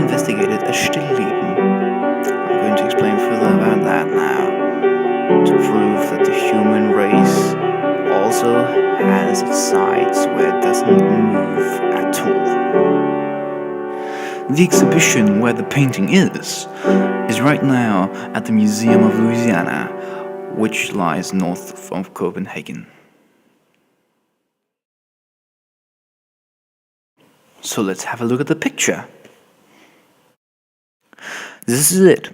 investigated a Stillleben. I'm going to explain further about that now, to prove that the human race also has its sides where it doesn't move at all. The exhibition where the painting is right now at the Museum of Louisiana, which lies north of Copenhagen. So let's have a look at the picture. This is it.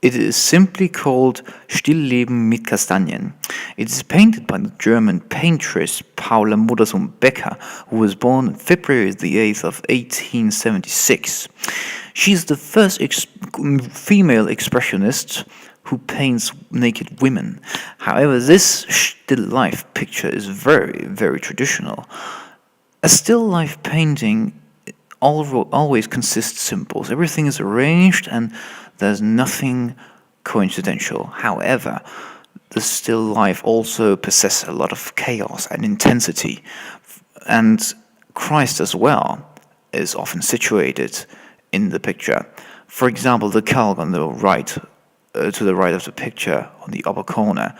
It is simply called Stillleben mit Kastanien. It is painted by the German paintress Paula Modersohn-Becker, who was born on February the 8th of 1876. She is the first female expressionist who paints naked women. However, this still life picture is very, very traditional. A still life painting always consists of symbols. Everything is arranged and there's nothing coincidental. However, the still life also possesses a lot of chaos and intensity. And Christ as well is often situated in the picture. For example, the calque on the right, to the right of the picture, on the upper corner,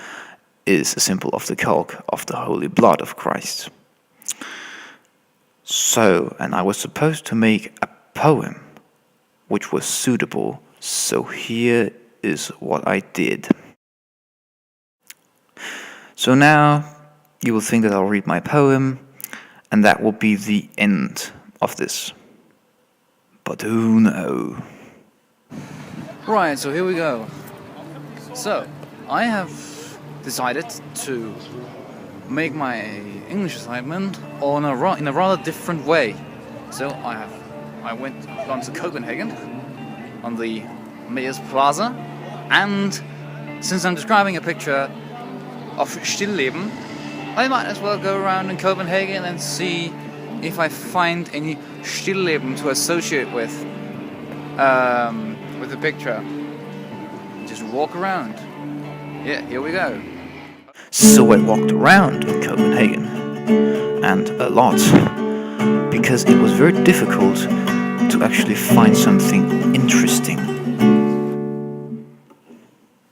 is a symbol of the calque of the holy blood of Christ. So, and I was supposed to make a poem which was suitable, so here is what I did. So now you will think that I'll read my poem, and that will be the end of this. But who knows? Right, so here we go. So, I have decided to make my English assignment in a rather different way. So I went down to Copenhagen on the Mayor's Plaza, and since I'm describing a picture of Stillleben, I might as well go around in Copenhagen and see if I find any Stillleben to associate with the picture. Just walk around. Yeah, here we go. So I walked around in Copenhagen, and a lot, because it was very difficult to actually find something interesting.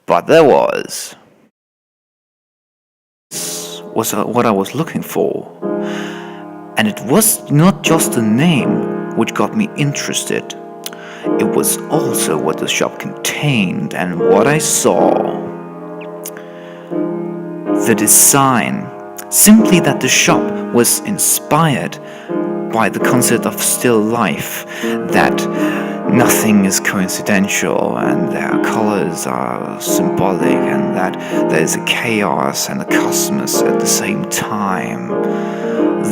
But there was what I was looking for. And it was not just the name which got me interested. It was also what the shop contained and what I saw. The design, simply that the shop was inspired by the concept of still life, that nothing is coincidental and their colors are symbolic, and that there's a chaos and a cosmos at the same time.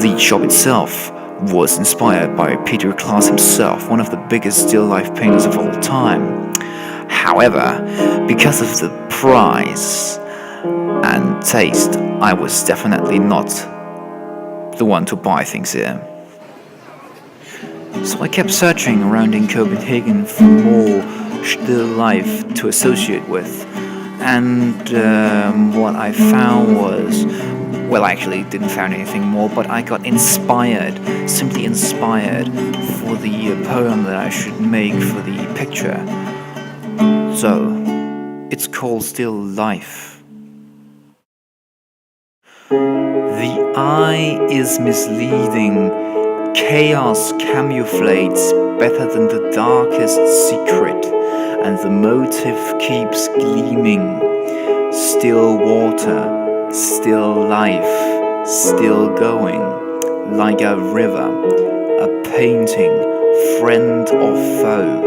The shop itself was inspired by Peter Claes himself, one of the biggest still life painters of all time. However, because of the price and taste, I was definitely not the one to buy things here. So I kept searching around in Copenhagen for more still life to associate with, and what I found was, well, I actually didn't find anything more, but I got simply inspired for the poem that I should make for the picture. So, it's called Still Life. The eye is misleading. Chaos camouflages better than the darkest secret, and the motive keeps gleaming. Still water, still life, still going, like a river, a painting, friend or foe.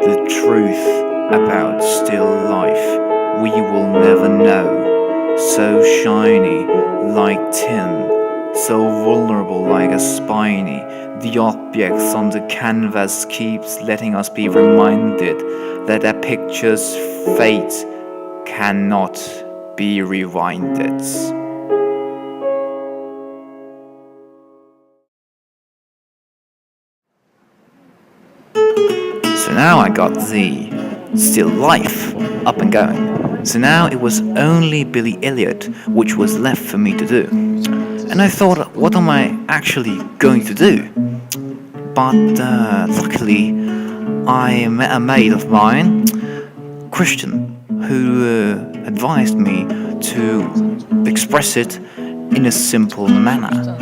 The truth about still life we will never know. So shiny, like tin, so vulnerable like a spiny. The objects on the canvas keeps letting us be reminded that a picture's fate cannot be rewinded. So now I got the still life up and going. So now it was only Billy Elliot which was left for me to do. And I thought, what am I actually going to do? But luckily I met a mate of mine, Christian, who advised me to express it in a simple manner.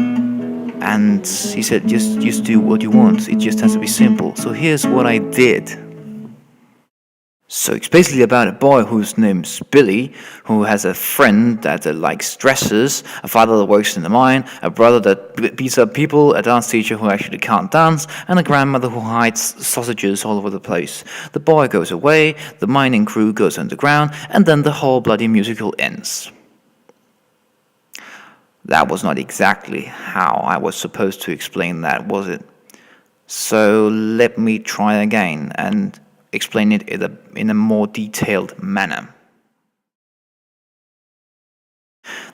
And he said, just do what you want. It just has to be simple. So here's what I did. So it's basically about a boy whose name's Billy, who has a friend that likes dresses, a father that works in the mine, a brother that beats up people, a dance teacher who actually can't dance, and a grandmother who hides sausages all over the place. The boy goes away, the mining crew goes underground, and then the whole bloody musical ends. That was not exactly how I was supposed to explain that, was it? So let me try again and explain it in a more detailed manner.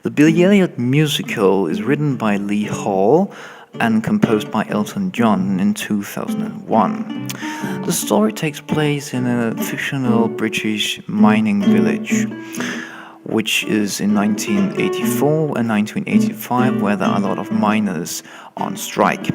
The Billy Elliot musical is written by Lee Hall and composed by Elton John in 2001. The story takes place in a fictional British mining village, which is in 1984 and 1985, where there are a lot of miners on strike.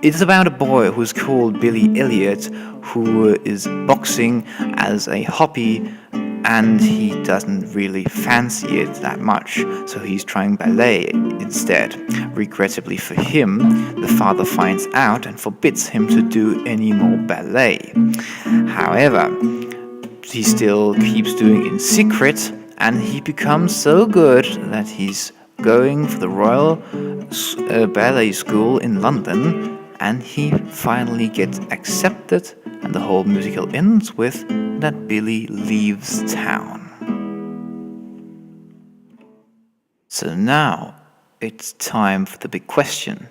It's about a boy who's called Billy Elliot, who is boxing as a hobby, and he doesn't really fancy it that much, so he's trying ballet instead. Regrettably for him, the father finds out and forbids him to do any more ballet. However, he still keeps doing it in secret, and he becomes so good that he's going for the Royal Ballet School in London, and he finally gets accepted, and the whole musical ends with that Billy leaves town. So now it's time for the big question.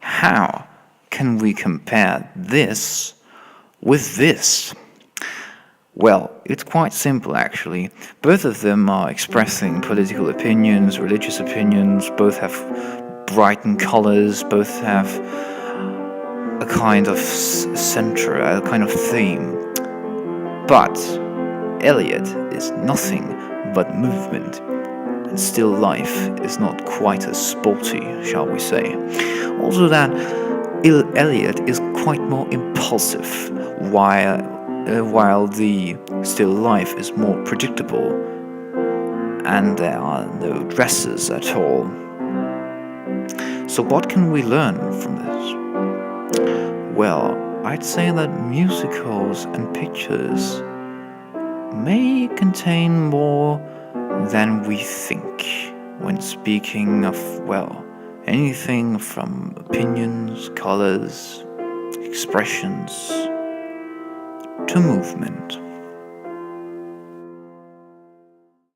How can we compare this with this? Well, it's quite simple actually. Both of them are expressing political opinions, religious opinions, both have brightened colors, both have a kind of center, a kind of theme. But Elliot is nothing but movement, and still life is not quite as sporty, shall we say. Also that Elliot is quite more impulsive, while the still life is more predictable, and there are no dresses at all. So what can we learn from this? Well, I'd say that musicals and pictures may contain more than we think when speaking of, well, anything from opinions, colors, expressions, to movement.